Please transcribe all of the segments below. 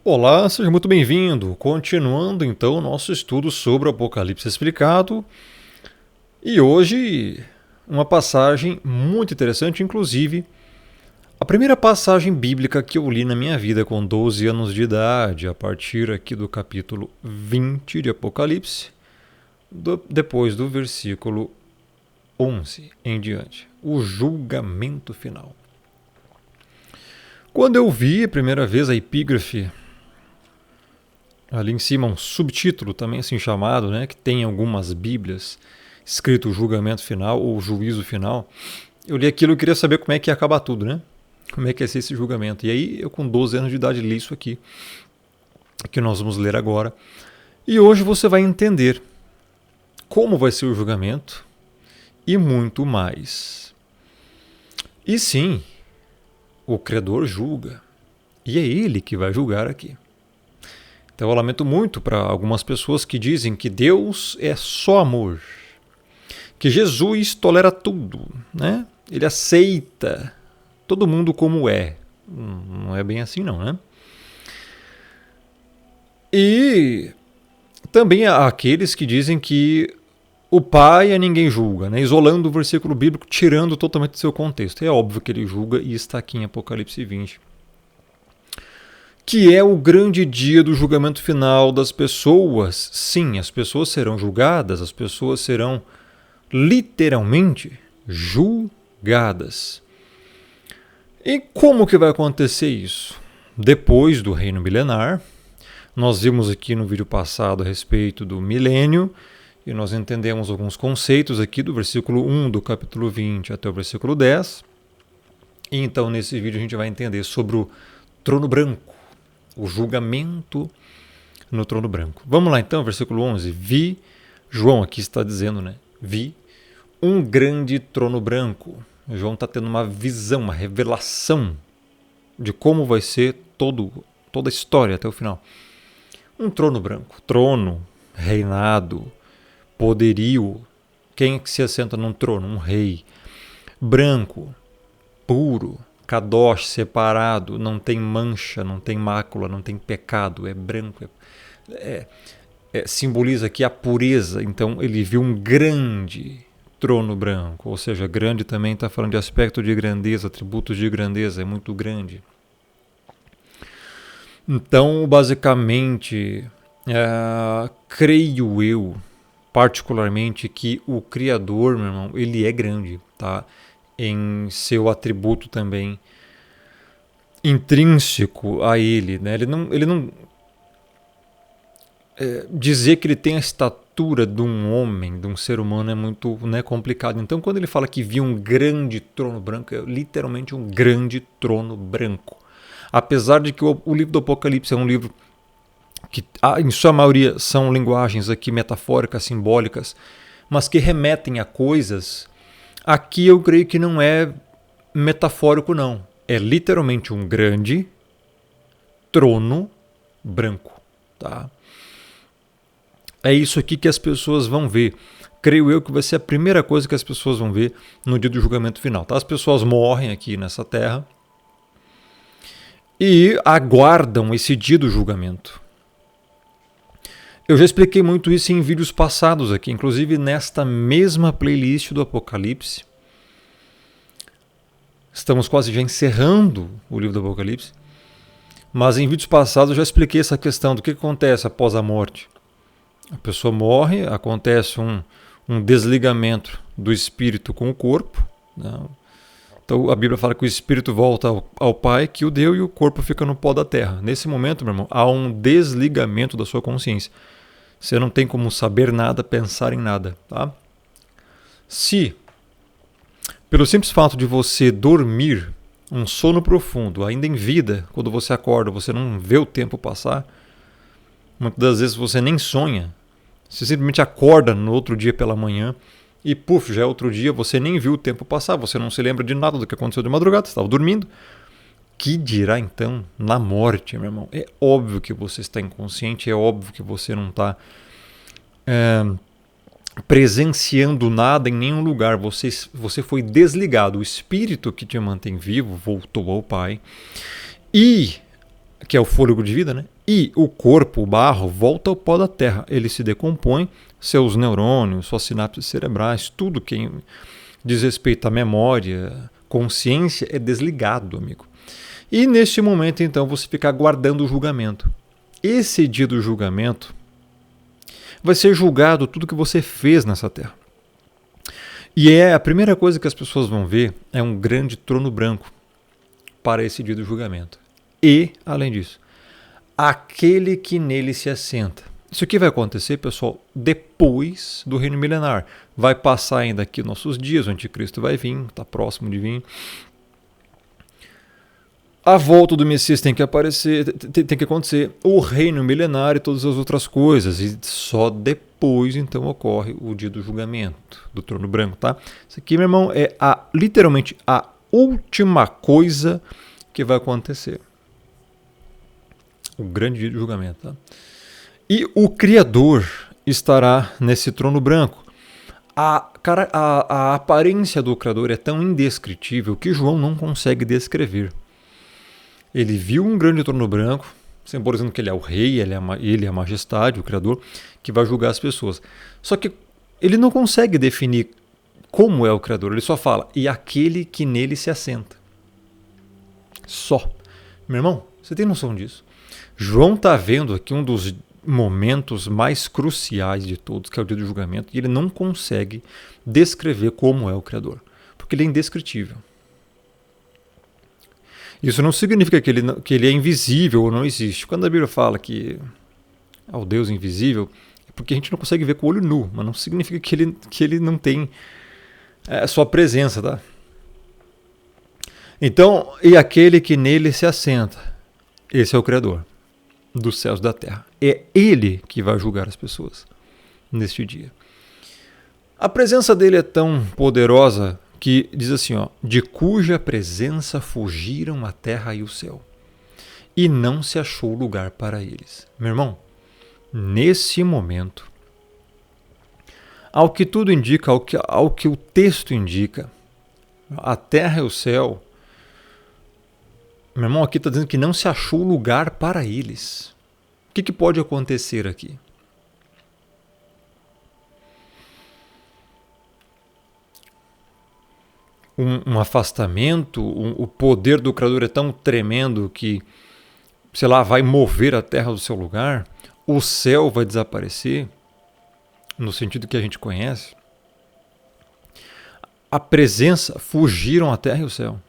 Olá, seja muito bem-vindo. Continuando então o nosso estudo sobre o Apocalipse explicado. E hoje uma passagem muito interessante, inclusive a primeira passagem bíblica que eu li na minha vida com 12 anos de idade, a partir aqui do capítulo 20 de Apocalipse, depois do versículo 11 em diante, o julgamento final. Quando eu vi a primeira vez a epígrafe ali em cima, um subtítulo também assim chamado, né, que tem em algumas bíblias, escrito julgamento final ou juízo final. Eu li aquilo e queria saber como é que ia acabar tudo, né? Como é que ia ser esse julgamento. E aí eu com 12 anos de idade li isso aqui, que nós vamos ler agora. E hoje você vai entender como vai ser o julgamento e muito mais. E sim, o Criador julga. E é Ele que vai julgar aqui. Então eu lamento muito para algumas pessoas que dizem que Deus é só amor, que Jesus tolera tudo, né? Ele aceita todo mundo como é. Não é bem assim não, né? E também há aqueles que dizem que o Pai a ninguém julga, né? Isolando o versículo bíblico, tirando totalmente do seu contexto. É óbvio que ele julga e está aqui em Apocalipse 20. Que é o grande dia do julgamento final das pessoas. Sim, as pessoas serão julgadas, as pessoas serão literalmente julgadas. E como que vai acontecer isso? Depois do reino milenar, nós vimos aqui no vídeo passado a respeito do milênio, e nós entendemos alguns conceitos aqui do versículo 1 do capítulo 20 até o versículo 10. E então nesse vídeo a gente vai entender sobre o trono branco, o julgamento no trono branco. Vamos lá então, versículo 11. Vi, João aqui está dizendo, né? Vi um grande trono branco. João está tendo uma visão, uma revelação de como vai ser toda a história até o final. Um trono branco. Trono, reinado, poderio. Quem é que se assenta num trono? Um rei. Branco, puro, Kadosh, separado, não tem mancha, não tem mácula, não tem pecado, é branco. Simboliza aqui a pureza. Então ele viu um grande trono branco, ou seja, grande também está falando de aspecto de grandeza, atributos de grandeza, é muito grande. Então, basicamente, creio eu, particularmente, que o Criador, meu irmão, ele é grande, tá? Em seu atributo também intrínseco a ele, né? Ele não dizer que ele tem a estatura de um homem, de um ser humano, é muito, né, complicado. Então, quando ele fala que viu um grande trono branco, é literalmente um grande trono branco. Apesar de que o livro do Apocalipse é um livro que, em sua maioria, são linguagens aqui metafóricas, simbólicas, mas que remetem a coisas. Aqui eu creio que não é metafórico, não. É literalmente um grande trono branco. Tá? É isso aqui que as pessoas vão ver. Creio eu que vai ser a primeira coisa que as pessoas vão ver no dia do julgamento final. Tá? As pessoas morrem aqui nessa terra e aguardam esse dia do julgamento. Eu já expliquei muito isso em vídeos passados aqui, inclusive nesta mesma playlist do Apocalipse. Estamos quase já encerrando o livro do Apocalipse, mas em vídeos passados eu já expliquei essa questão do que acontece após a morte. A pessoa morre, acontece um desligamento do espírito com o corpo, né? Então a Bíblia fala que o espírito volta ao Pai que o deu e o corpo fica no pó da terra. Nesse momento, meu irmão, há um desligamento da sua consciência. Você não tem como saber nada, pensar em nada. Tá? Se, pelo simples fato de você dormir um sono profundo, ainda em vida, quando você acorda, você não vê o tempo passar, muitas das vezes você nem sonha. Você simplesmente acorda no outro dia pela manhã e, puf, já é outro dia, você nem viu o tempo passar, você não se lembra de nada do que aconteceu de madrugada, você estava dormindo. Que dirá então na morte, meu irmão? É óbvio que você está inconsciente, é óbvio que você não está presenciando nada em nenhum lugar. Você foi desligado. O espírito que te mantém vivo voltou ao Pai. E, que é o fôlego de vida, né? E o corpo, o barro, volta ao pó da terra. Ele se decompõe, seus neurônios, suas sinapses cerebrais, tudo que diz respeito à memória, consciência, é desligado, amigo. E neste momento, então, você fica aguardando o julgamento. Esse dia do julgamento vai ser julgado tudo que você fez nessa terra. E a primeira coisa que as pessoas vão ver é um grande trono branco para esse dia do julgamento. E, além disso, aquele que nele se assenta. Isso aqui vai acontecer, pessoal, depois do reino milenar. Vai passar ainda aqui nossos dias, o anticristo vai vir, está próximo de vir. A volta do Messias tem que aparecer, tem que acontecer, o reino milenar e todas as outras coisas. E só depois, então, ocorre o dia do julgamento, do trono branco, tá? Isso aqui, meu irmão, é literalmente a última coisa que vai acontecer. O grande dia do julgamento, tá? E o Criador estará nesse trono branco. A aparência do Criador é tão indescritível que João não consegue descrever. Ele viu um grande trono branco, simbolizando que ele é o rei, ele é a majestade, o Criador, que vai julgar as pessoas. Só que ele não consegue definir como é o Criador, ele só fala, e aquele que nele se assenta. Só. Meu irmão, você tem noção disso? João está vendo aqui um dos momentos mais cruciais de todos, que é o dia do julgamento, e ele não consegue descrever como é o Criador, porque ele é indescritível. Isso não significa que ele é invisível ou não existe. Quando a Bíblia fala que é o Deus invisível, é porque a gente não consegue ver com o olho nu, mas não significa que ele não tem a sua presença, tá? Então, e aquele que nele se assenta, esse é o Criador dos céus e da terra. É ele que vai julgar as pessoas neste dia. A presença dele é tão poderosa que diz assim, ó, de cuja presença fugiram a terra e o céu, e não se achou lugar para eles. Meu irmão, nesse momento, ao que tudo indica, ao que o texto indica, a terra e o céu, meu irmão, aqui está dizendo que não se achou lugar para eles. O que pode acontecer aqui? Um afastamento, o poder do Criador é tão tremendo que, sei lá, vai mover a terra do seu lugar, o céu vai desaparecer, no sentido que a gente conhece. A presença, fugiram a terra e o céu.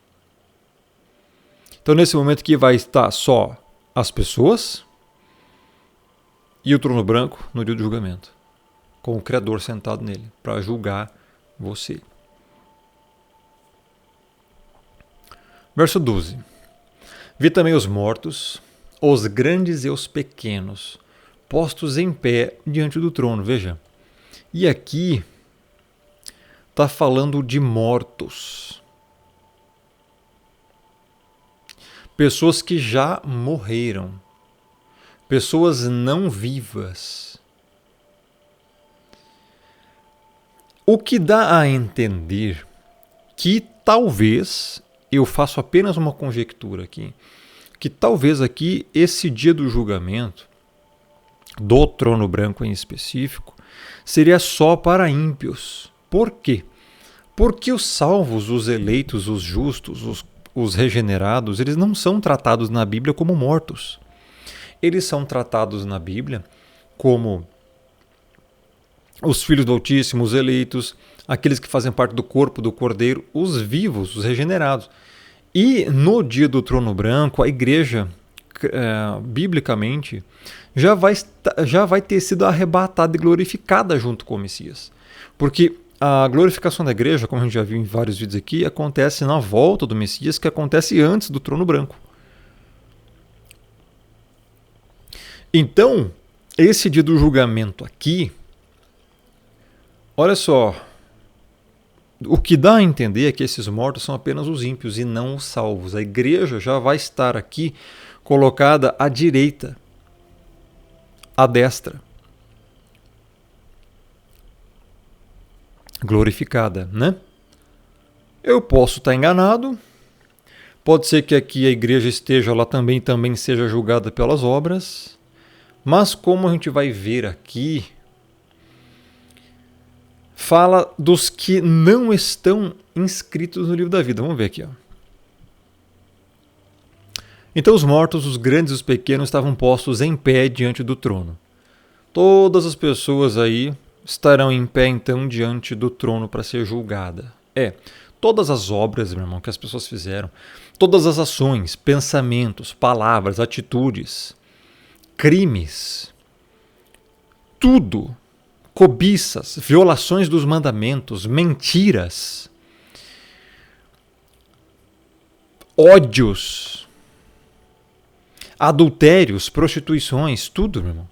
Então, nesse momento aqui vai estar só as pessoas e o trono branco no dia do julgamento, com o Criador sentado nele, para julgar você. Verso 12. Vi também os mortos, os grandes e os pequenos, postos em pé diante do trono. Veja, e aqui está falando de mortos. Pessoas que já morreram. Pessoas não vivas. O que dá a entender que talvez, eu faço apenas uma conjectura aqui, que talvez aqui esse dia do julgamento, do trono branco em específico, seria só para ímpios. Por quê? Porque os salvos, os eleitos, os justos, os regenerados, eles não são tratados na Bíblia como mortos. Eles são tratados na Bíblia como os filhos do Altíssimo, os eleitos, aqueles que fazem parte do corpo do Cordeiro, os vivos, os regenerados. E no dia do trono branco, a igreja, biblicamente, já vai ter sido arrebatada e glorificada junto com o Messias. Porque a glorificação da igreja, como a gente já viu em vários vídeos aqui, acontece na volta do Messias, que acontece antes do trono branco. Então, esse dia do julgamento aqui, olha só, o que dá a entender é que esses mortos são apenas os ímpios e não os salvos. A igreja já vai estar aqui colocada à direita, à destra, glorificada, né? Eu posso estar enganado, Pode ser que aqui a igreja esteja lá também seja julgada pelas obras. Mas como a gente vai ver aqui, fala dos que não estão inscritos no livro da vida. Vamos ver aqui. Ó. Então os mortos, os grandes e os pequenos, estavam postos em pé diante do trono. Todas as pessoas aí estarão em pé então diante do trono para ser julgada. Todas as obras, meu irmão, que as pessoas fizeram, todas as ações, pensamentos, palavras, atitudes, crimes, tudo, cobiças, violações dos mandamentos, mentiras, ódios, adultérios, prostituições, tudo, meu irmão.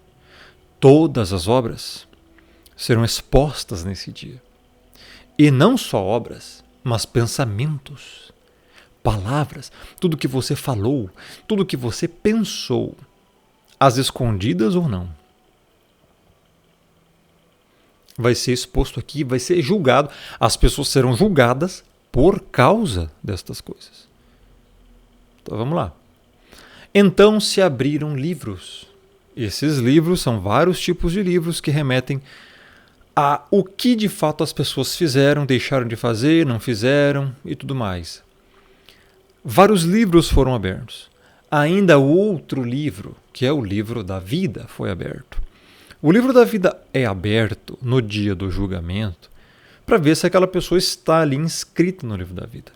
Todas as obras serão expostas nesse dia. E não só obras, mas pensamentos, palavras, tudo que você falou, tudo que você pensou, às escondidas ou não, vai ser exposto aqui, vai ser julgado. As pessoas serão julgadas por causa destas coisas. Então vamos lá. Então se abriram livros. Esses livros são vários tipos de livros que remetem a o que de fato as pessoas fizeram, deixaram de fazer, não fizeram e tudo mais. Vários livros foram abertos. Ainda outro livro, que é o livro da vida, foi aberto. O livro da vida é aberto no dia do julgamento para ver se aquela pessoa está ali inscrita no livro da vida.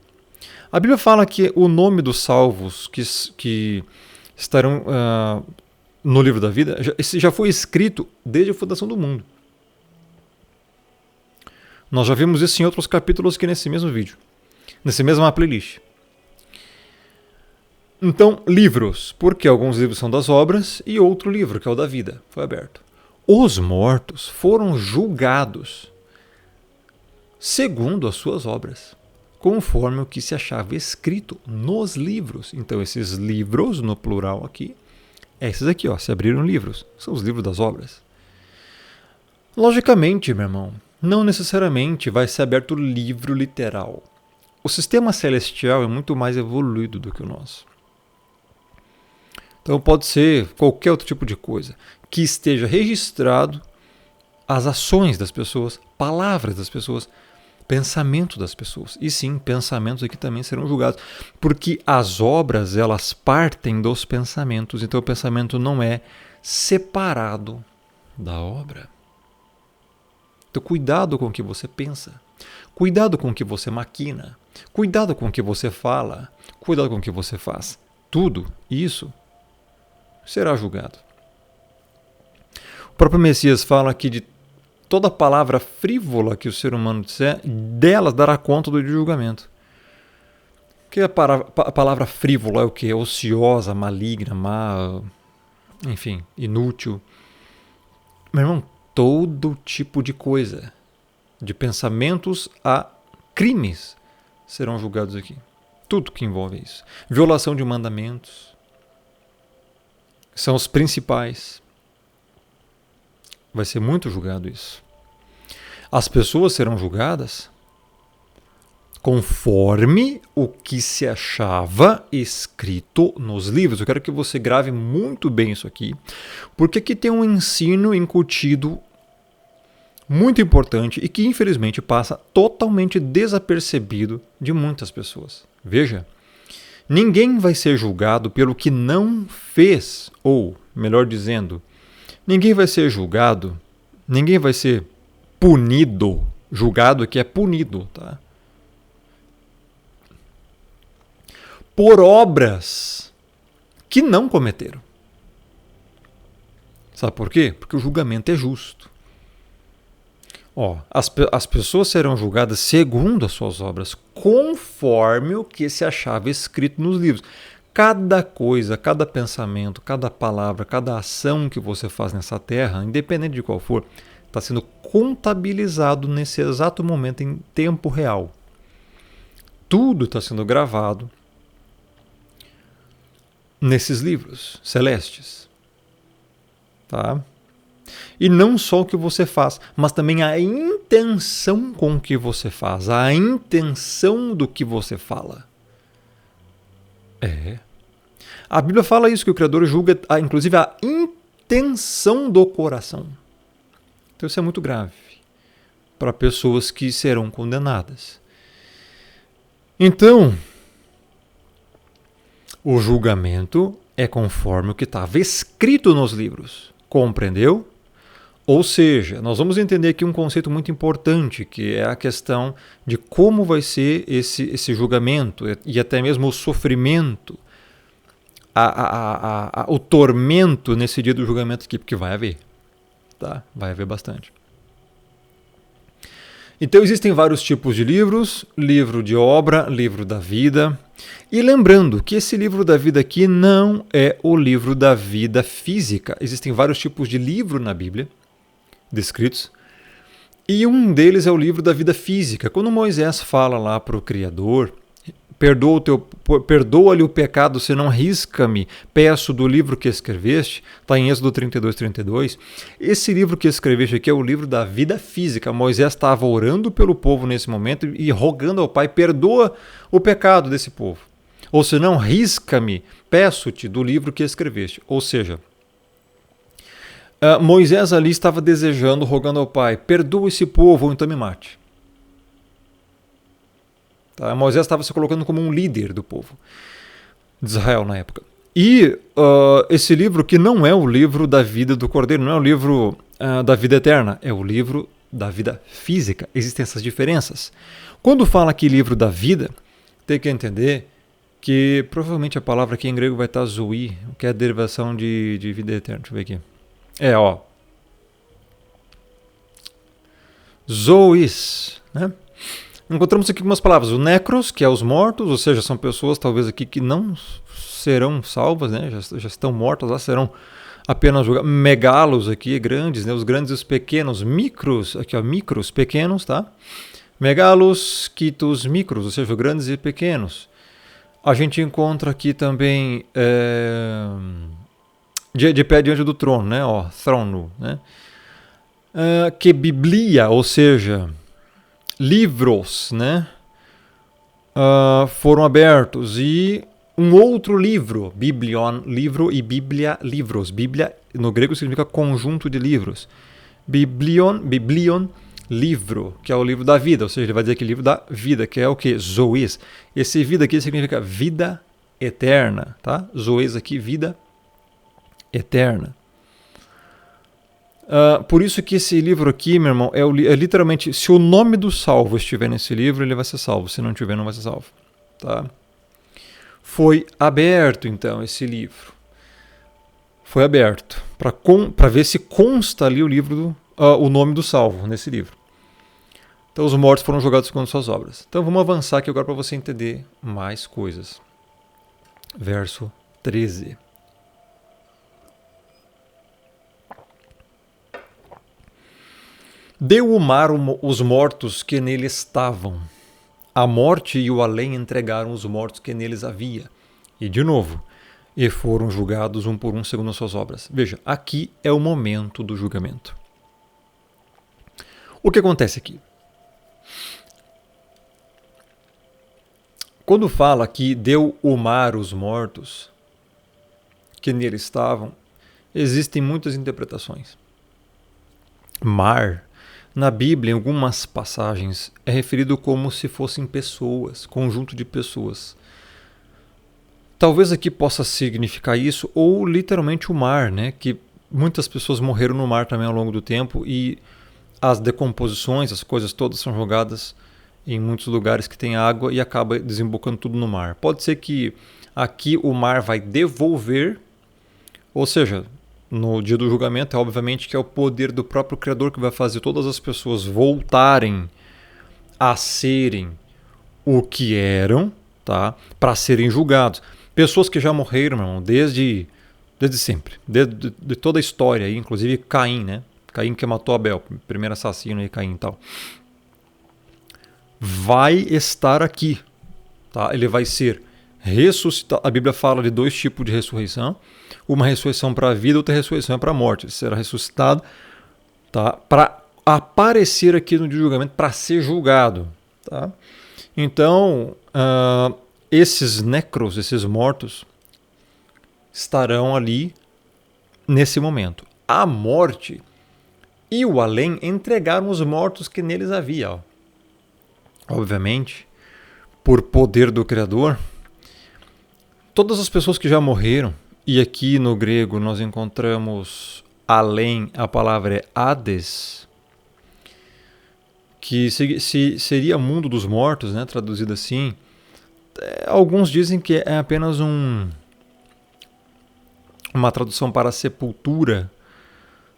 A Bíblia fala que o nome dos salvos que estarão no livro da vida já foi escrito desde a fundação do mundo. Nós já vimos isso em outros capítulos que nesse mesmo vídeo, nessa mesma playlist. Então, livros, porque alguns livros são das obras e outro livro, que é o da vida, foi aberto. Os mortos foram julgados segundo as suas obras, conforme o que se achava escrito nos livros. Então, esses livros, no plural aqui, esses aqui, ó, se abriram livros, são os livros das obras. Logicamente, meu irmão, não necessariamente vai ser aberto o livro literal. O sistema celestial é muito mais evoluído do que o nosso. Então pode ser qualquer outro tipo de coisa que esteja registrado as ações das pessoas, palavras das pessoas, pensamento das pessoas. E sim, pensamentos aqui também serão julgados, porque as obras elas partem dos pensamentos, então o pensamento não é separado da obra. Então cuidado com o que você pensa, cuidado com o que você maquina, cuidado com o que você fala, cuidado com o que você faz. Tudo isso será julgado. O próprio Messias fala que de toda palavra frívola que o ser humano disser, delas dará conta do julgamento. Que a palavra frívola é o que? Ociosa, maligna, má, enfim, inútil. Meu irmão, todo tipo de coisa, de pensamentos a crimes, serão julgados aqui. Tudo que envolve isso. Violação de mandamentos são os principais. Vai ser muito julgado isso. As pessoas serão julgadas conforme o que se achava escrito nos livros. Eu quero que você grave muito bem isso aqui, porque aqui tem um ensino incutido muito importante e que infelizmente passa totalmente desapercebido de muitas pessoas. Veja, ninguém vai ser julgado pelo que não fez, ou, melhor dizendo, ninguém vai ser julgado, ninguém vai ser punido, julgado que é punido, tá? Por obras que não cometeram. Sabe por quê? Porque o julgamento é justo. As pessoas serão julgadas segundo as suas obras, conforme o que se achava escrito nos livros. Cada coisa, cada pensamento, cada palavra, cada ação que você faz nessa terra, independente de qual for, está sendo contabilizado nesse exato momento em tempo real. Tudo está sendo gravado nesses livros celestes. Tá? E não só o que você faz, mas também a intenção com que você faz, a intenção do que você fala. É. A Bíblia fala isso, que o Criador julga, inclusive, a intenção do coração. Então isso é muito grave para pessoas que serão condenadas. Então, o julgamento é conforme o que estava escrito nos livros. Compreendeu? Ou seja, nós vamos entender aqui um conceito muito importante, que é a questão de como vai ser esse julgamento e até mesmo o sofrimento, o tormento nesse dia do julgamento aqui, porque vai haver. Tá? Vai haver bastante. Então existem vários tipos de livros, livro de obra, livro da vida. E lembrando que esse livro da vida aqui não é o livro da vida física. Existem vários tipos de livro na Bíblia descritos. E um deles é o livro da vida física. Quando Moisés fala lá para o Criador, perdoa-lhe o pecado, senão risca-me, peço do livro que escreveste, está em Êxodo 32. Esse livro que escreveste aqui é o livro da vida física. Moisés estava orando pelo povo nesse momento e rogando ao Pai, perdoa o pecado desse povo. Ou senão, risca-me, peço-te do livro que escreveste. Ou seja, Moisés ali estava desejando, rogando ao Pai, perdoa esse povo ou então me mate. Tá? Moisés estava se colocando como um líder do povo de Israel na época. E esse livro que não é o livro da vida do Cordeiro, não é o livro da vida eterna, é o livro da vida física. Existem essas diferenças. Quando fala aqui livro da vida, tem que entender que provavelmente a palavra aqui em grego vai estar zoe, que é a derivação de vida eterna. Deixa eu ver aqui. Zois, né? Encontramos aqui algumas palavras. O necros, que é os mortos, ou seja, são pessoas talvez aqui que não serão salvas, né? Já estão mortas, lá serão apenas julgados. Megalos aqui, grandes, né? Os grandes e os pequenos. Micros, aqui ó, micros, pequenos, tá? Megalos, quitos, micros, ou seja, grandes e pequenos. A gente encontra aqui também de pé diante do trono, né? Ó, trono, né? Que biblia, ou seja, livros, né, foram abertos, e um outro livro, biblion, livro, e bíblia, livros. Bíblia no grego significa conjunto de livros. Biblion, livro, que é o livro da vida, ou seja, ele vai dizer que livro da vida, que é o que? Zois. Esse vida aqui significa vida eterna, tá? Zois aqui, vida eterna. Por isso que esse livro aqui, meu irmão, é literalmente, se o nome do salvo estiver nesse livro, ele vai ser salvo. Se não tiver, não vai ser salvo. Tá? Foi aberto, então, esse livro. Foi aberto para ver se consta ali o nome do salvo nesse livro. Então, os mortos foram julgados segundo suas obras. Então, vamos avançar aqui agora para você entender mais coisas. Verso 13. Deu o mar os mortos que nele estavam. A morte e o além entregaram os mortos que neles havia. E de novo, e foram julgados um por um segundo as suas obras. Veja, aqui é o momento do julgamento. O que acontece aqui? Quando fala que deu o mar os mortos que nele estavam, existem muitas interpretações. Mar, na Bíblia, em algumas passagens, é referido como se fossem pessoas, conjunto de pessoas. Talvez aqui possa significar isso, ou literalmente o mar, né? Que muitas pessoas morreram no mar também ao longo do tempo, e as decomposições, as coisas todas são jogadas em muitos lugares que tem água e acaba desembocando tudo no mar. Pode ser que aqui o mar vai devolver, ou seja, no dia do julgamento, obviamente que é o poder do próprio Criador que vai fazer todas as pessoas voltarem a serem o que eram, tá? Para serem julgados. Pessoas que já morreram, irmão, desde sempre, de toda a história, aí, inclusive Caim, né? Caim que matou Abel, primeiro assassino aí, Caim e tal. Vai estar aqui, tá? Ele vai ser ressuscitado. A Bíblia fala de dois tipos de ressurreição. Uma ressurreição para a vida, outra ressurreição para a morte. Ele será ressuscitado, tá? Para aparecer aqui no dia do julgamento, para ser julgado. Tá? Então, esses necros, esses mortos, estarão ali nesse momento. A morte e o além entregaram os mortos que neles havia. Ó. Obviamente, por poder do Criador, todas as pessoas que já morreram, e aqui no grego nós encontramos além, a palavra é Hades, que seria mundo dos mortos, né, traduzido assim. Alguns dizem que é apenas uma tradução para sepultura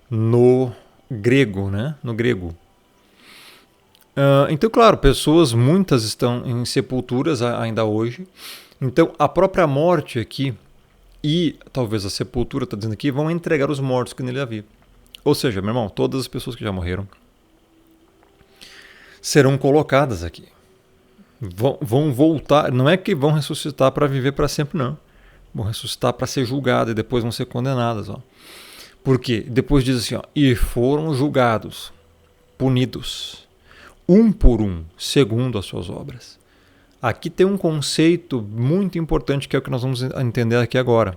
no grego, né, no grego. Então, claro, muitas estão em sepulturas ainda hoje. Então, a própria morte aqui e talvez a sepultura, está dizendo aqui, vão entregar os mortos que nele havia. Ou seja, meu irmão, todas as pessoas que já morreram serão colocadas aqui. Vão voltar, não é que vão ressuscitar para viver para sempre, não. Vão ressuscitar para ser julgadas e depois vão ser condenadas. Ó. Por quê? Depois diz assim, ó, e foram julgados, punidos, um por um, segundo as suas obras. Aqui tem um conceito muito importante que é o que nós vamos entender aqui agora.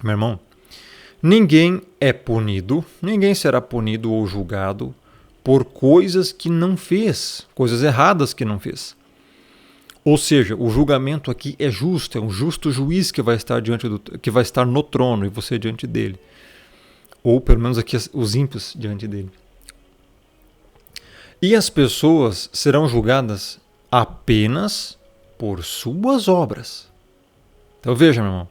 Meu irmão, ninguém é punido, ninguém será punido ou julgado por coisas que não fez, coisas erradas que não fez. Ou seja, o julgamento aqui é justo, é um justo juiz que vai estar que vai estar no trono e você diante dele. Ou pelo menos aqui os ímpios diante dele. E as pessoas serão julgadas apenas por suas obras. Então veja, meu irmão,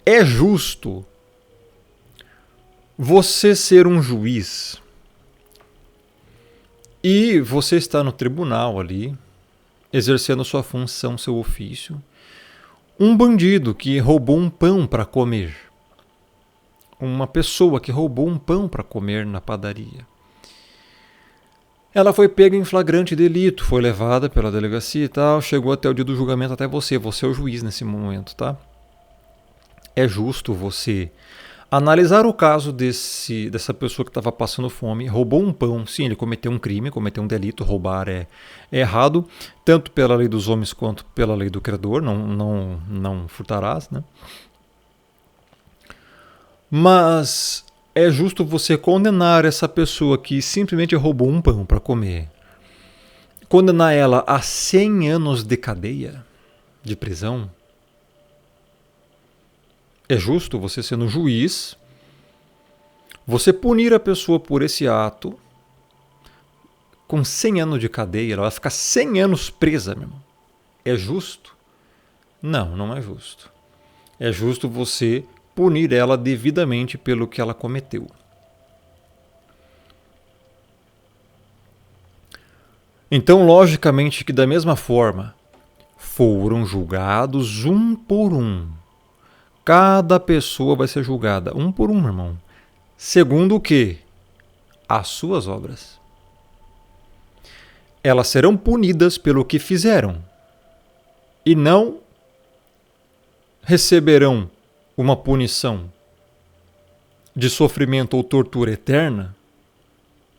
é justo você ser um juiz e você está no tribunal ali, exercendo sua função, seu ofício, um bandido que roubou um pão para comer, uma pessoa que roubou um pão para comer na padaria. Ela foi pega em flagrante delito, foi levada pela delegacia e tal, chegou até o dia do julgamento até você. Você é o juiz nesse momento, tá? É justo você analisar o caso dessa pessoa que estava passando fome, roubou um pão. Sim, ele cometeu um crime, cometeu um delito, roubar é errado, tanto pela lei dos homens quanto pela lei do Criador, não furtarás, né? Mas é justo você condenar essa pessoa que simplesmente roubou um pão para comer. Condenar ela a 100 anos de cadeia, de prisão. É justo você sendo juiz, você punir a pessoa por esse ato com 100 anos de cadeia. Ela vai ficar 100 anos presa, meu irmão. É justo? Não, não é justo. É justo você punir ela devidamente pelo que ela cometeu. Então, logicamente que da mesma forma, foram julgados um por um. Cada pessoa vai ser julgada um por um, meu irmão. Segundo o quê? As suas obras. Elas serão punidas pelo que fizeram. E não receberão uma punição de sofrimento ou tortura eterna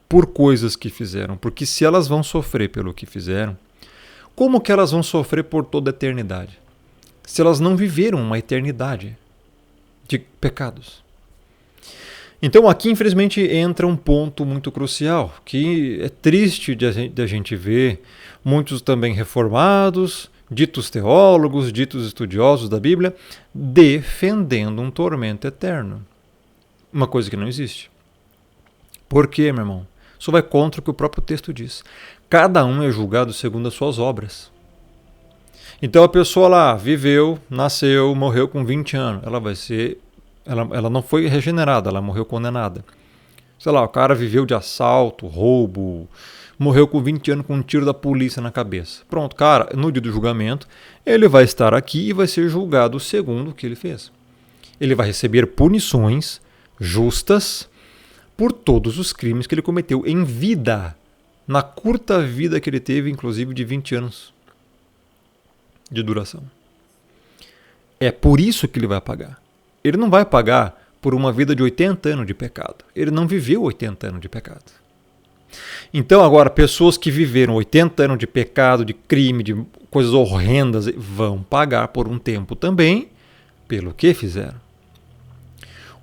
por coisas que fizeram. Porque se elas vão sofrer pelo que fizeram, como que elas vão sofrer por toda a eternidade? Se elas não viveram uma eternidade de pecados. Então aqui, infelizmente, entra um ponto muito crucial, que é triste de a gente ver muitos também reformados, ditos teólogos, ditos estudiosos da Bíblia, defendendo um tormento eterno. Uma coisa que não existe. Por quê, meu irmão? Isso vai contra o que o próprio texto diz. Cada um é julgado segundo as suas obras. Então a pessoa lá viveu, nasceu, morreu com 20 anos. Ela não foi regenerada, ela morreu condenada. Sei lá, o cara viveu de assalto, roubo, morreu com 20 anos com um tiro da polícia na cabeça. Pronto, cara, no dia do julgamento, ele vai estar aqui e vai ser julgado segundo o que ele fez. Ele vai receber punições justas por todos os crimes que ele cometeu em vida, na curta vida que ele teve, inclusive de 20 anos de duração. É por isso que ele vai pagar. Ele não vai pagar por uma vida de 80 anos de pecado. Ele não viveu 80 anos de pecado. Então agora, pessoas que viveram 80 anos de pecado, de crime, de coisas horrendas, vão pagar por um tempo também pelo que fizeram.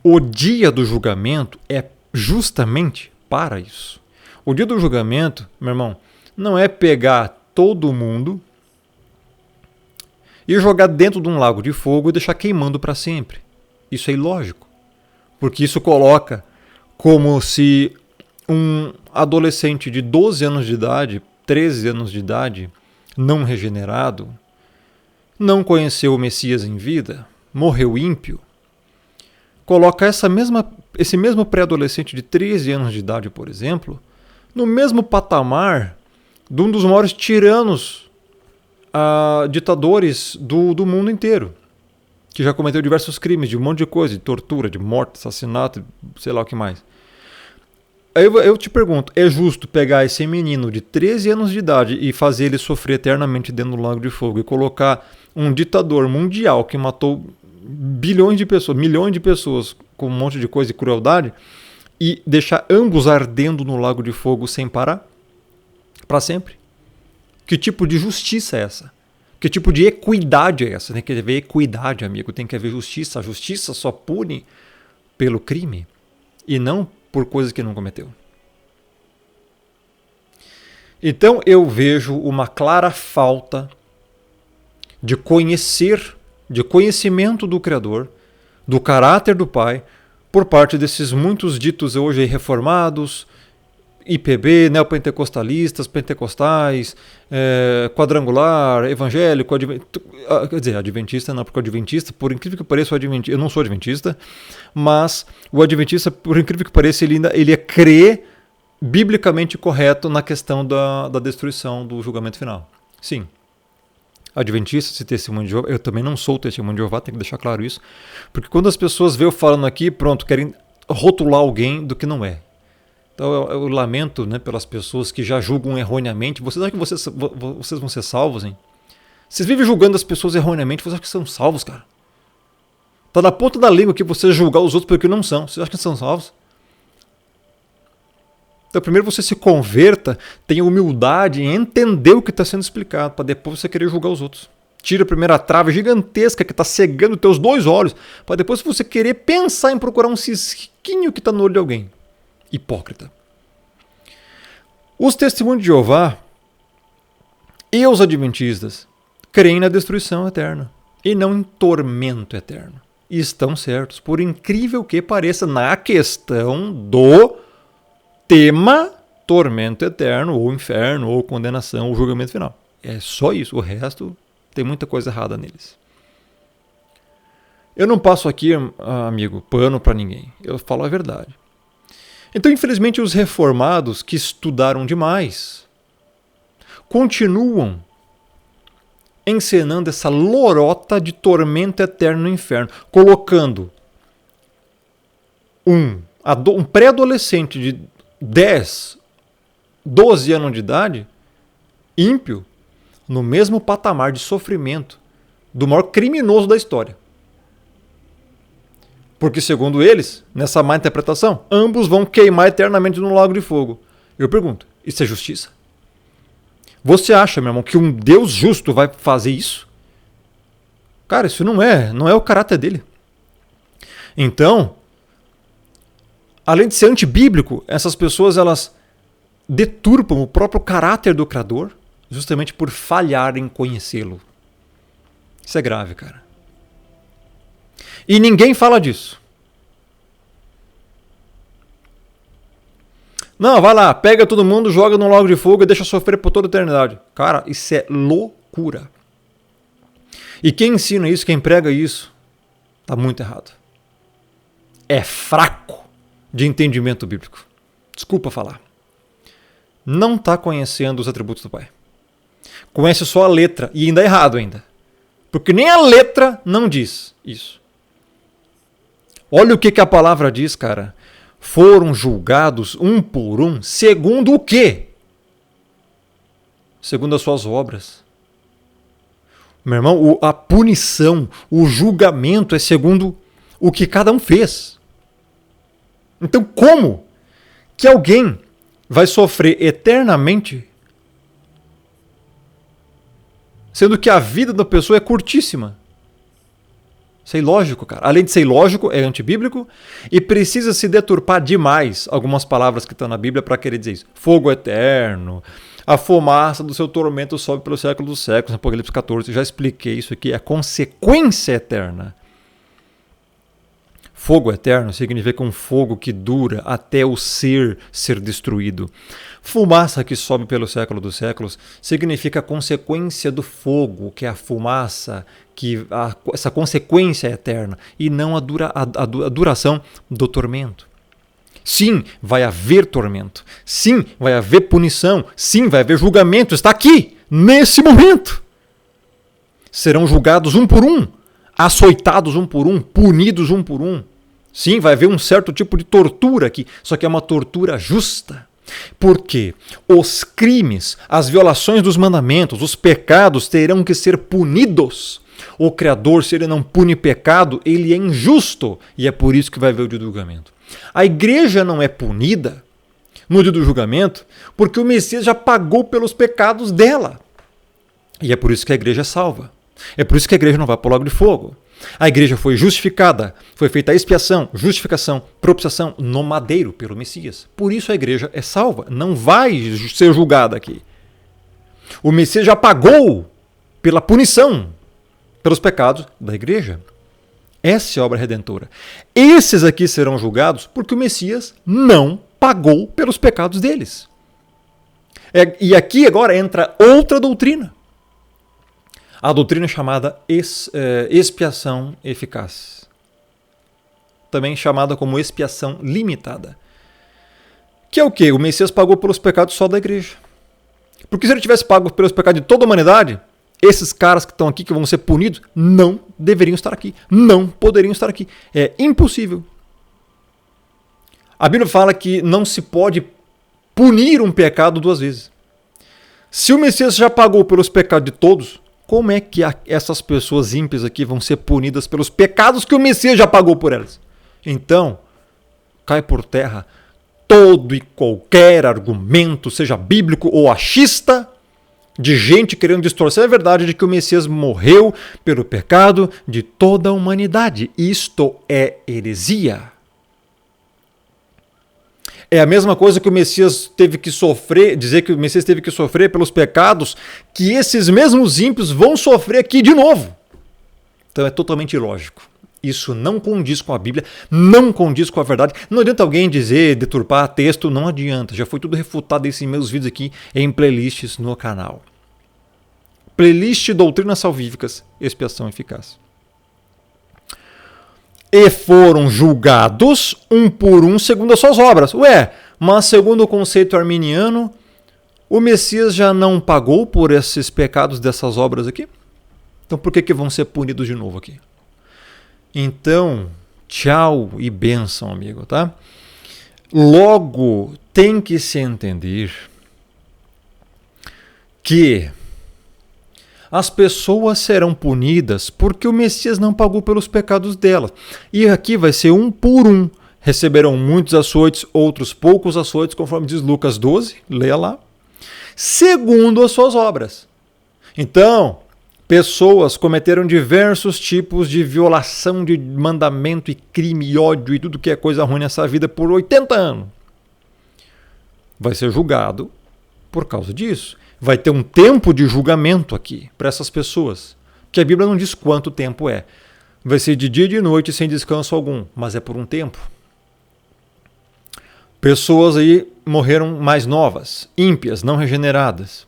O dia do julgamento é justamente para isso. O dia do julgamento, meu irmão, não é pegar todo mundo e jogar dentro de um lago de fogo e deixar queimando para sempre. Isso é ilógico, porque isso coloca como se um adolescente de 12 anos de idade, 13 anos de idade, não regenerado, não conheceu o Messias em vida, morreu ímpio, coloca esse mesmo pré-adolescente de 13 anos de idade, por exemplo, no mesmo patamar de um dos maiores tiranos, ditadores do mundo inteiro, que já cometeu diversos crimes, de um monte de coisa, de tortura, de morte, assassinato, sei lá o que mais. Aí eu te pergunto, é justo pegar esse menino de 13 anos de idade e fazer ele sofrer eternamente dentro do lago de fogo e colocar um ditador mundial que matou bilhões de pessoas, milhões de pessoas com um monte de coisa e crueldade e deixar ambos ardendo no lago de fogo sem parar? Para sempre? Que tipo de justiça é essa? Que tipo de equidade é essa? Tem que haver equidade, amigo. Tem que haver justiça. A justiça só pune pelo crime e não por coisas que não cometeu. Então eu vejo uma clara falta de conhecimento do Criador, do caráter do Pai, por parte desses muitos ditos hoje reformados, IPB, neopentecostalistas, pentecostais, quadrangular, evangélico, quer dizer, adventista não, porque o adventista, por incrível que pareça, eu não sou adventista, mas o adventista, por incrível que pareça, ele crê biblicamente correto na questão da destruição do julgamento final. Sim. Adventista, se testemunho de Jeová, eu também não sou testemunho de Jeová, tenho que deixar claro isso, porque quando as pessoas veem eu falando aqui, pronto, querem rotular alguém do que não é. Então eu lamento, né, pelas pessoas que já julgam erroneamente. Vocês acham que vocês vão ser salvos, hein? Vocês vivem julgando as pessoas erroneamente, vocês acham que são salvos, cara? Tá na ponta da língua que você julgar os outros porque não são. Vocês acham que são salvos? Então primeiro você se converta, tenha humildade em entender o que está sendo explicado, para depois você querer julgar os outros. Tira a primeira trave gigantesca que está cegando teus dois olhos, para depois você querer pensar em procurar um cisquinho que está no olho de alguém. Hipócrita. Os testemunhos de Jeová e os adventistas creem na destruição eterna e não em tormento eterno. E estão certos, por incrível que pareça, na questão do tema tormento eterno, ou inferno, ou condenação, ou julgamento final. É só isso. O resto tem muita coisa errada neles. Eu não passo aqui, amigo, pano para ninguém. Eu falo a verdade. Então, infelizmente, os reformados que estudaram demais continuam encenando essa lorota de tormento eterno no inferno, colocando um pré-adolescente de 10, 12 anos de idade, ímpio, no mesmo patamar de sofrimento do maior criminoso da história. Porque, segundo eles, nessa má interpretação, ambos vão queimar eternamente no lago de fogo. Eu pergunto, isso é justiça? Você acha, meu irmão, que um Deus justo vai fazer isso? Cara, isso não é o caráter dele. Então, além de ser antibíblico, essas pessoas elas deturpam o próprio caráter do Criador justamente por falhar em conhecê-lo. Isso é grave, cara. E ninguém fala disso. Não, vai lá, pega todo mundo, joga no lago de fogo e deixa sofrer por toda a eternidade. Cara, isso é loucura. E quem ensina isso, quem prega isso, está muito errado. É fraco de entendimento bíblico. Desculpa falar. Não está conhecendo os atributos do Pai. Conhece só a letra, e ainda é errado ainda. Porque nem a letra não diz isso. Olha o que a palavra diz, cara. Foram julgados um por um, segundo o quê? Segundo as suas obras. Meu irmão, a punição, o julgamento é segundo o que cada um fez. Então como que alguém vai sofrer eternamente, sendo que a vida da pessoa é curtíssima. Isso é ilógico, cara. Além de ser ilógico, é antibíblico e precisa se deturpar demais algumas palavras que estão na Bíblia para querer dizer isso. Fogo eterno, a fumaça do seu tormento sobe pelo século dos séculos, Apocalipse 14. Já expliquei isso aqui, é consequência eterna. Fogo eterno significa um fogo que dura até o ser destruído. Fumaça que sobe pelo século dos séculos significa a consequência do fogo, que é a fumaça, essa consequência é eterna, e não a duração do tormento. Sim, vai haver tormento. Sim, vai haver punição. Sim, vai haver julgamento. Está aqui, nesse momento. Serão julgados um por um, açoitados um por um, punidos um por um. Sim, vai haver um certo tipo de tortura aqui, só que é uma tortura justa. Porque os crimes, as violações dos mandamentos, os pecados terão que ser punidos. O Criador, se ele não pune pecado, ele é injusto. E é por isso que vai haver o dia do julgamento. A igreja não é punida no dia do julgamento porque o Messias já pagou pelos pecados dela. E é por isso que a igreja é salva. É por isso que a igreja não vai para o lago de fogo. A igreja foi justificada, foi feita a expiação, justificação, propiciação no madeiro pelo Messias. Por isso a igreja é salva, não vai ser julgada aqui. O Messias já pagou pela punição, pelos pecados da igreja. Essa é a obra redentora. Esses aqui serão julgados porque o Messias não pagou pelos pecados deles. E aqui agora entra outra doutrina. A doutrina chamada expiação eficaz. Também chamada como expiação limitada. Que é o quê? O Messias pagou pelos pecados só da igreja. Porque se ele tivesse pago pelos pecados de toda a humanidade, esses caras que estão aqui, que vão ser punidos, não deveriam estar aqui. Não poderiam estar aqui. É impossível. A Bíblia fala que não se pode punir um pecado duas vezes. Se o Messias já pagou pelos pecados de todos, como é que essas pessoas ímpias aqui vão ser punidas pelos pecados que o Messias já pagou por elas? Então, cai por terra todo e qualquer argumento, seja bíblico ou achista, de gente querendo distorcer a verdade de que o Messias morreu pelo pecado de toda a humanidade. Isto é heresia. É a mesma coisa que o Messias teve que sofrer, dizer que o Messias teve que sofrer pelos pecados que esses mesmos ímpios vão sofrer aqui de novo. Então é totalmente ilógico. Isso não condiz com a Bíblia, não condiz com a verdade. Não adianta alguém dizer, deturpar texto, não adianta. Já foi tudo refutado esses meus vídeos aqui em playlists no canal. Playlist Doutrinas Salvíficas, Expiação Eficaz. E foram julgados um por um segundo as suas obras. Ué, mas segundo o conceito arminiano, o Messias já não pagou por esses pecados dessas obras aqui? Então por que vão ser punidos de novo aqui? Então, tchau e bênção, amigo, tá? Logo, tem que se entender que as pessoas serão punidas porque o Messias não pagou pelos pecados delas. E aqui vai ser um por um. Receberão muitos açoites, outros poucos açoites, conforme diz Lucas 12, leia lá, segundo as suas obras. Então, pessoas cometeram diversos tipos de violação de mandamento e crime e ódio e tudo que é coisa ruim nessa vida por 80 anos. Vai ser julgado por causa disso. Vai ter um tempo de julgamento aqui para essas pessoas, que a Bíblia não diz quanto tempo é. Vai ser de dia e de noite sem descanso algum, mas é por um tempo. Pessoas aí morreram mais novas, ímpias, não regeneradas.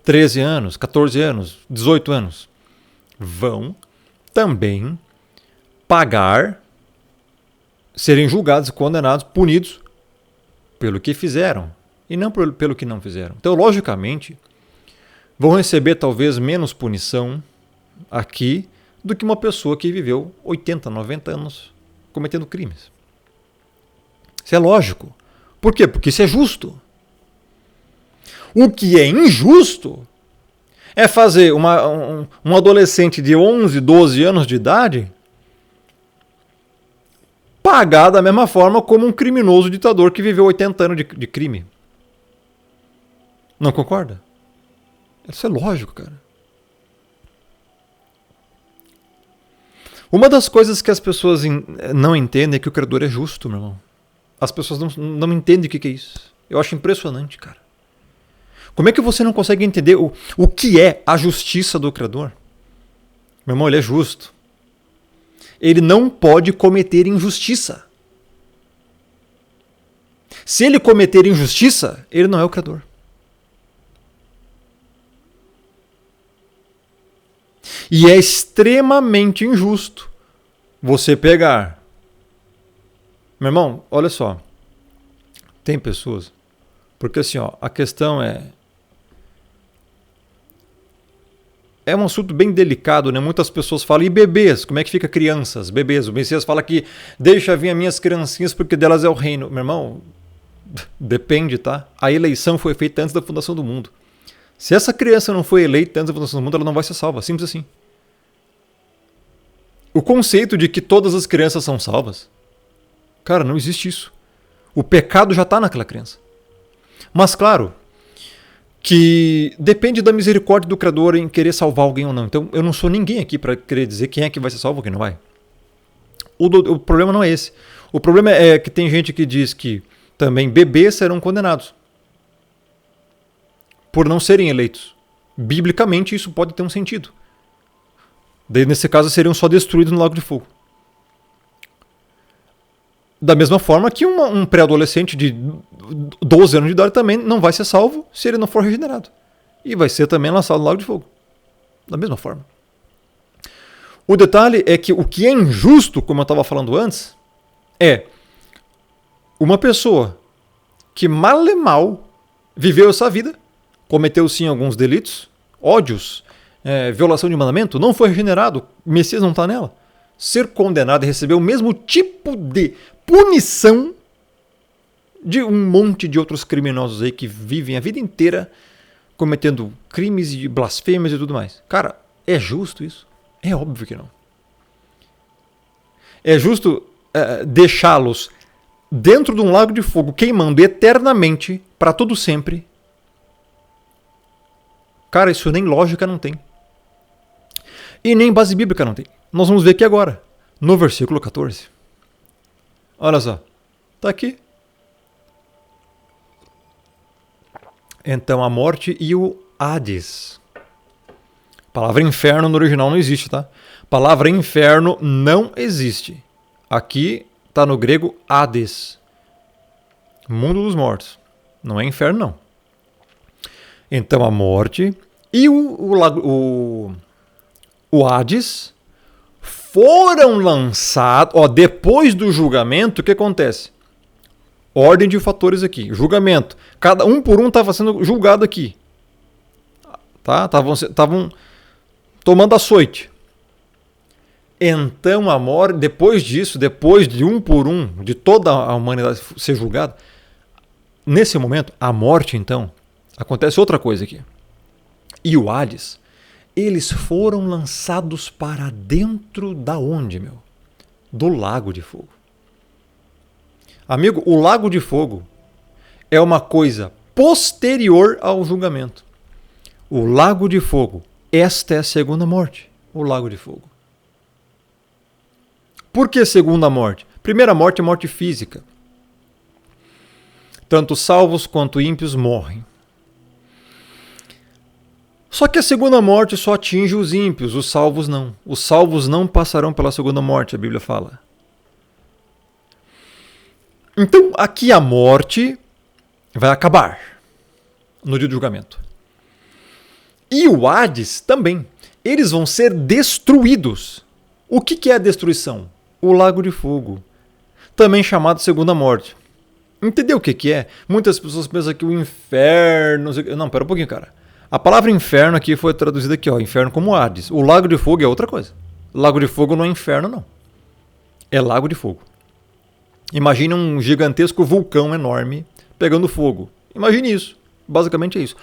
13 anos, 14 anos, 18 anos. Vão também pagar, serem julgados, condenados, punidos pelo que fizeram. E não pelo que não fizeram. Então, logicamente, vão receber talvez menos punição aqui do que uma pessoa que viveu 80, 90 anos cometendo crimes. Isso é lógico. Por quê? Porque isso é justo. O que é injusto é fazer um adolescente de 11, 12 anos de idade pagar da mesma forma como um criminoso ditador que viveu 80 anos de crime. Não concorda? Isso é lógico, cara. Uma das coisas que as pessoas não entendem é que o Criador é justo, meu irmão. As pessoas não entendem o que é isso. Eu acho impressionante, cara. Como é que você não consegue entender o que é a justiça do Criador? Meu irmão, ele é justo. Ele não pode cometer injustiça. Se ele cometer injustiça, ele não é o Criador. E é extremamente injusto você pegar. Meu irmão, olha só. Tem pessoas. Porque assim, ó, a questão é. É um assunto bem delicado, né? Muitas pessoas falam, e bebês? Como é que fica crianças? Bebês. O Messias fala que deixa vir as minhas criancinhas porque delas é o reino. Meu irmão, depende, tá? A eleição foi feita antes da fundação do mundo. Se essa criança não foi eleita antes da fundação do mundo, ela não vai ser salva. Simples assim. O conceito de que todas as crianças são salvas, cara, não existe isso. O pecado já está naquela criança. Mas claro, que depende da misericórdia do Criador em querer salvar alguém ou não. Então eu não sou ninguém aqui para querer dizer quem é que vai ser salvo ou quem não vai. O problema não é esse. O problema é que tem gente que diz que também bebês serão condenados por não serem eleitos. Biblicamente isso pode ter um sentido. Daí, nesse caso, seriam só destruídos no lago de fogo. Da mesma forma que um pré-adolescente de 12 anos de idade também não vai ser salvo se ele não for regenerado. E vai ser também lançado no lago de fogo. Da mesma forma. O detalhe é que o que é injusto, como eu estava falando antes, é uma pessoa que mal e mal viveu essa vida, cometeu sim alguns delitos, ódios, violação de mandamento, não foi regenerado, o Messias não está nela, ser condenado e receber o mesmo tipo de punição de um monte de outros criminosos aí que vivem a vida inteira cometendo crimes e blasfêmias e tudo mais. Cara, é justo isso? É óbvio que não. É justo deixá-los dentro de um lago de fogo queimando eternamente para todo sempre? Cara, isso nem lógica não tem. E nem base bíblica não tem. Nós vamos ver aqui agora, no versículo 14. Olha só, está aqui. Então a morte e o Hades. A palavra inferno no original não existe, tá? A palavra inferno não existe. Aqui está no grego Hades. Mundo dos mortos. Não é inferno, não. Então a morte e o Hades foram lançados. Depois do julgamento, o que acontece? Ordem de fatores aqui. Julgamento. Cada um por um estava sendo julgado aqui. Tá? Estavam tomando açoite. Então a morte, depois disso, depois de um por um, de toda a humanidade ser julgada, nesse momento, a morte então, acontece outra coisa aqui. E o Hades, eles foram lançados para dentro da onde, meu? Do lago de fogo. Amigo, o lago de fogo é uma coisa posterior ao julgamento. O lago de fogo, esta é a segunda morte, o lago de fogo. Por que segunda morte? Primeira morte é morte física. Tanto salvos quanto ímpios morrem. Só que a segunda morte só atinge os ímpios, os salvos não. Os salvos não passarão pela segunda morte, a Bíblia fala. Então, aqui a morte vai acabar no dia do julgamento. E o Hades também. Eles vão ser destruídos. O que é a destruição? O lago de fogo. Também chamado segunda morte. Entendeu o que é? Muitas pessoas pensam que o inferno... Não, pera um pouquinho, cara. A palavra inferno aqui foi traduzida aqui, ó, inferno como Hades. O lago de fogo é outra coisa. Lago de fogo não é inferno, não. É lago de fogo. Imagine um gigantesco vulcão enorme pegando fogo. Imagine isso. Basicamente é isso.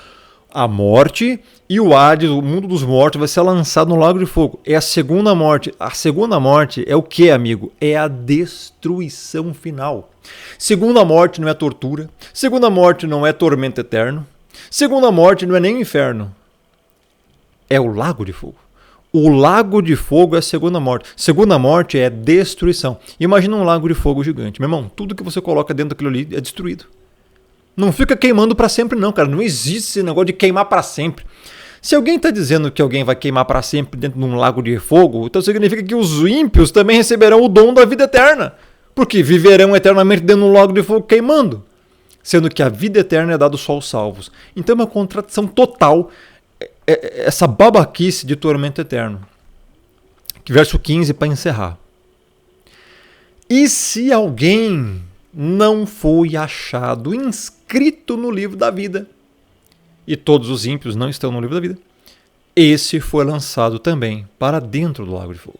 A morte e o Hades, o mundo dos mortos, vai ser lançado no lago de fogo. É a segunda morte. A segunda morte é o que, amigo? É a destruição final. Segunda morte não é tortura. Segunda morte não é tormento eterno. Segunda morte não é nem o inferno, é o lago de fogo. O lago de fogo é a segunda morte. Segunda morte é destruição. Imagina um lago de fogo gigante. Meu irmão, tudo que você coloca dentro daquilo ali é destruído. Não fica queimando para sempre não, cara. Não existe esse negócio de queimar para sempre. Se alguém está dizendo que alguém vai queimar para sempre dentro de um lago de fogo, então significa que os ímpios também receberão o dom da vida eterna. Porque viverão eternamente dentro de um lago de fogo queimando. Sendo que a vida eterna é dada só aos salvos. Então é uma contradição total essa babaquice de tormento eterno. Verso 15 para encerrar. E se alguém não foi achado inscrito no livro da vida, e todos os ímpios não estão no livro da vida, esse foi lançado também para dentro do lago de fogo.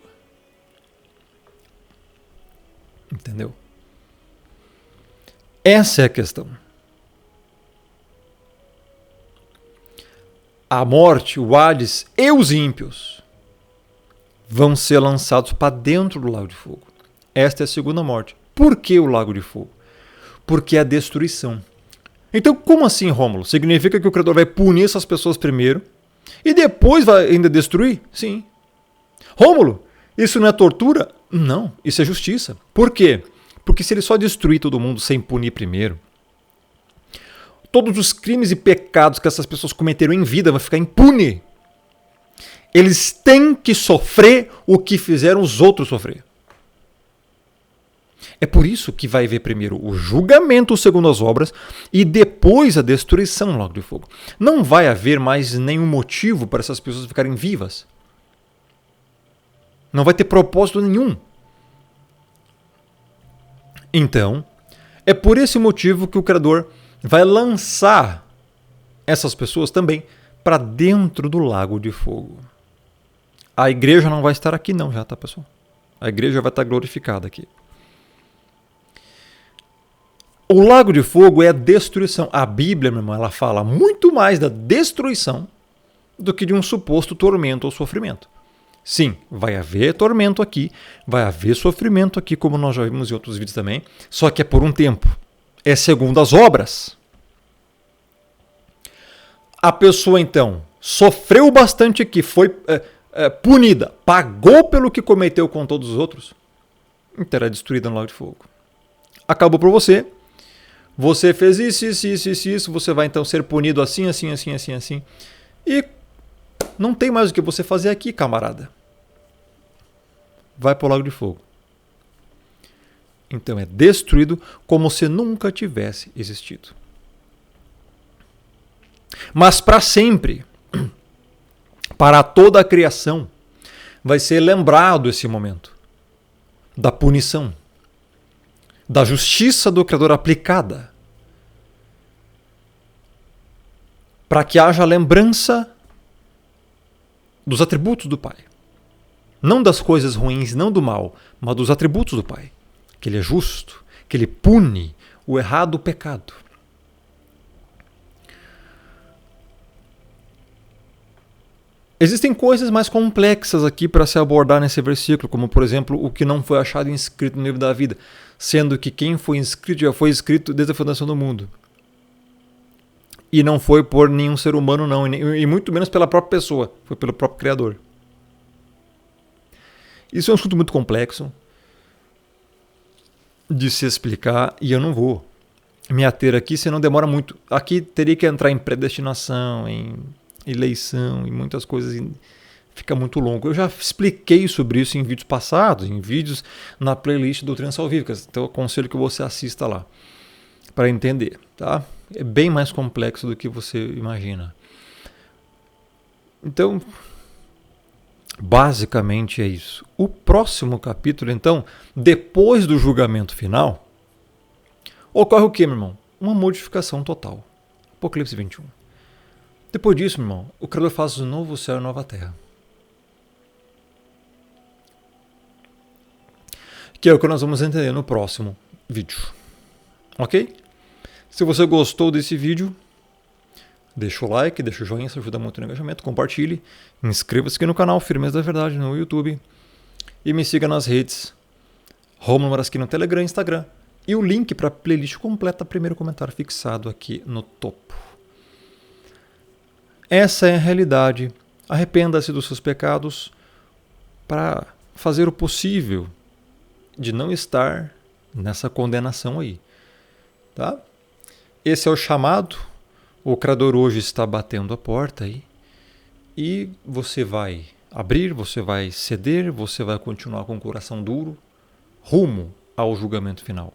Entendeu? Essa é a questão. A morte, o Hades e os ímpios vão ser lançados para dentro do lago de fogo. Esta é a segunda morte. Por que o lago de fogo? Porque é a destruição. Então, como assim, Rômulo? Significa que o Criador vai punir essas pessoas primeiro e depois vai ainda destruir? Sim. Rômulo, isso não é tortura? Não, isso é justiça. Por quê? Porque se ele só destruir todo mundo sem punir primeiro, todos os crimes e pecados que essas pessoas cometeram em vida vão ficar impune. Eles têm que sofrer o que fizeram os outros sofrer. É por isso que vai haver primeiro o julgamento segundo as obras e depois a destruição no lago de fogo. Não vai haver mais nenhum motivo para essas pessoas ficarem vivas. Não vai ter propósito nenhum. Então, é por esse motivo que o Criador vai lançar essas pessoas também para dentro do lago de fogo. A igreja não vai estar aqui não já, tá, pessoal? A igreja vai estar glorificada aqui. O lago de fogo é a destruição. A Bíblia, meu irmão, ela fala muito mais da destruição do que de um suposto tormento ou sofrimento. Sim, vai haver tormento aqui, vai haver sofrimento aqui, como nós já vimos em outros vídeos também, só que é por um tempo. É segundo as obras. A pessoa, então, sofreu bastante aqui, foi punida, pagou pelo que cometeu com todos os outros, então era destruída no lago de fogo. Acabou por você. Você fez isso, você vai então ser punido assim. E não tem mais o que você fazer aqui, camarada. Vai para o lago de fogo. Então é destruído como se nunca tivesse existido. Mas para sempre, para toda a criação, vai ser lembrado esse momento da punição, da justiça do Criador aplicada, para que haja lembrança dos atributos do Pai. Não das coisas ruins, não do mal, mas dos atributos do Pai. Que Ele é justo, que Ele pune o errado, o pecado. Existem coisas mais complexas aqui para se abordar nesse versículo, como, por exemplo, o que não foi achado inscrito no livro da vida, sendo que quem foi inscrito já foi escrito desde a fundação do mundo. E não foi por nenhum ser humano, não, e muito menos pela própria pessoa, foi pelo próprio Criador. Isso é um assunto muito complexo de se explicar, e eu não vou me ater aqui, senão demora muito. Aqui teria que entrar em predestinação, em eleição e muitas coisas, fica muito longo. Eu já expliquei sobre isso em vídeos passados, em vídeos na playlist Doutrinas Salvíficas, então eu aconselho que você assista lá para entender, tá? É bem mais complexo do que você imagina. Então, basicamente é isso. O próximo capítulo, então, depois do julgamento final, ocorre o que, meu irmão? Uma modificação total. Apocalipse 21. Depois disso, meu irmão, o Criador faz um novo céu e nova terra. Que é o que nós vamos entender no próximo vídeo. Ok? Se você gostou desse vídeo, deixa o like, deixa o joinha, isso ajuda muito no engajamento, compartilhe, inscreva-se aqui no canal Firmeza da Verdade no YouTube e me siga nas redes Rômulo Marasquini no Telegram e Instagram. E o link para a playlist completa, primeiro comentário fixado aqui no topo. Essa é a realidade. Arrependa-se dos seus pecados para fazer o possível de não estar nessa condenação aí. Tá? Esse é o chamado. O Criador hoje está batendo a porta aí. E você vai abrir, você vai ceder, você vai continuar com o coração duro, rumo ao julgamento final.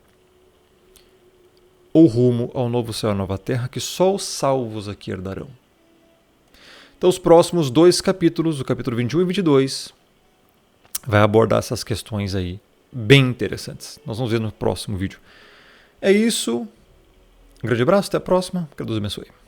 Ou rumo ao novo céu e nova terra, que só os salvos aqui herdarão. Então os próximos 2 capítulos, o capítulo 21 e 22, vai abordar essas questões aí, bem interessantes. Nós vamos ver no próximo vídeo. É isso. Um grande abraço, até a próxima. Que Deus abençoe.